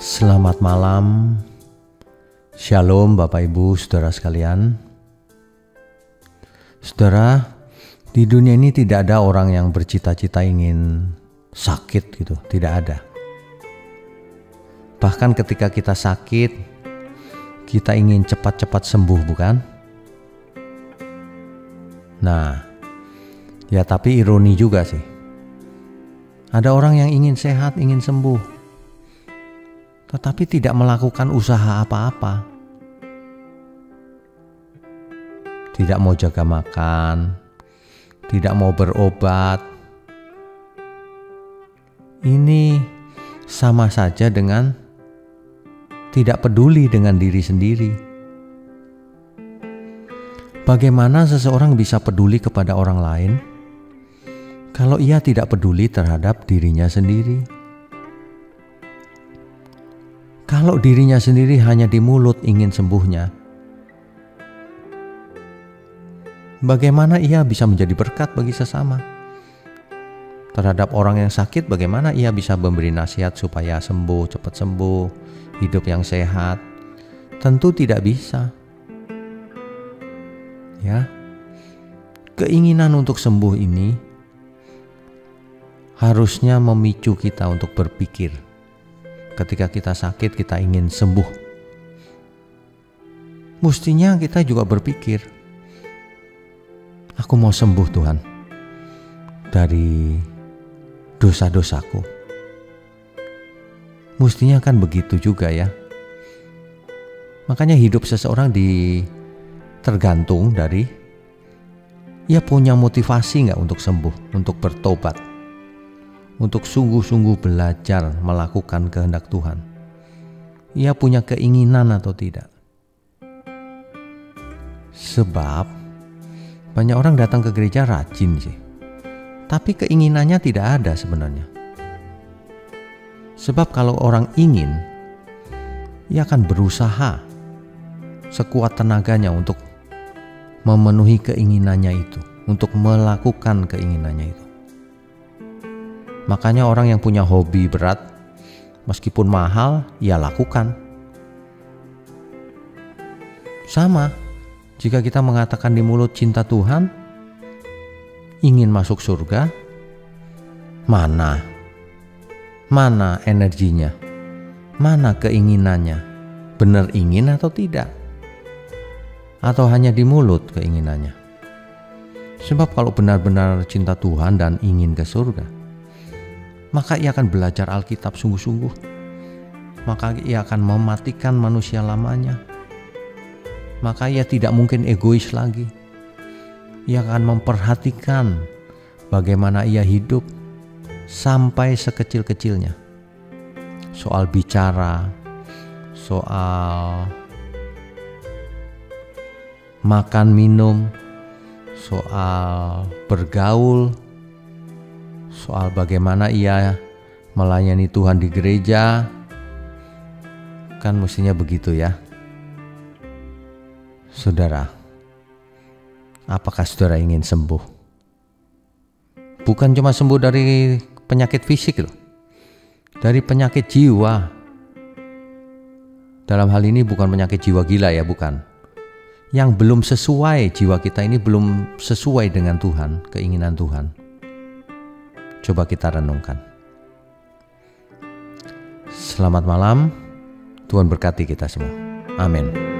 Selamat malam, Shalom Bapak Ibu Saudara sekalian. Saudara, di dunia ini tidak ada orang yang bercita-cita ingin sakit gitu, tidak ada. Bahkan ketika kita sakit, kita ingin cepat-cepat sembuh, bukan? Nah, ya tapi ironi juga sih. Ada orang yang ingin sehat, ingin sembuh, tetapi tidak melakukan usaha apa-apa. Tidak mau jaga makan, tidak mau berobat. Ini sama saja dengan tidak peduli dengan diri sendiri. Bagaimana seseorang bisa peduli kepada orang lain kalau ia tidak peduli terhadap dirinya sendiri? Kalau dirinya sendiri hanya di mulut ingin sembuhnya, bagaimana ia bisa menjadi berkat bagi sesama? Terhadap orang yang sakit, bagaimana ia bisa memberi nasihat supaya sembuh, cepat sembuh, hidup yang sehat? Tentu tidak bisa. Ya, keinginan untuk sembuh ini harusnya memicu kita untuk berpikir. Ketika kita sakit, kita ingin sembuh. Mestinya kita juga berpikir, aku mau sembuh Tuhan dari dosa-dosaku. Mestinya kan begitu juga ya. Makanya hidup seseorang tergantung dari ia punya motivasi gak untuk sembuh, untuk bertobat, untuk sungguh-sungguh belajar melakukan kehendak Tuhan. Ia punya keinginan atau tidak. Sebab banyak orang datang ke gereja rajin sih, tapi keinginannya tidak ada sebenarnya. Sebab kalau orang ingin, ia akan berusaha sekuat tenaganya untuk memenuhi keinginannya itu, untuk melakukan keinginannya itu. Makanya orang yang punya hobi berat, meskipun mahal, ia lakukan. Sama, jika kita mengatakan di mulut cinta Tuhan, ingin masuk surga, mana energinya, mana keinginannya, benar ingin atau tidak? Atau hanya di mulut keinginannya? Sebab kalau benar-benar cinta Tuhan dan ingin ke surga, maka ia akan belajar Alkitab sungguh-sungguh. Maka ia akan mematikan manusia lamanya. Maka ia tidak mungkin egois lagi. Ia akan memperhatikan bagaimana ia hidup sampai sekecil-kecilnya. Soal bicara, soal makan minum, soal bergaul, soal bagaimana ia melayani Tuhan di gereja. Kan mestinya begitu ya. Saudara, apakah saudara ingin sembuh? Bukan cuma sembuh dari penyakit fisik loh, dari penyakit jiwa. Dalam hal ini bukan penyakit jiwa gila ya, bukan. Yang belum sesuai, jiwa kita ini belum sesuai dengan Tuhan, keinginan Tuhan. Coba kita renungkan. Selamat malam, Tuhan berkati kita semua. Amin.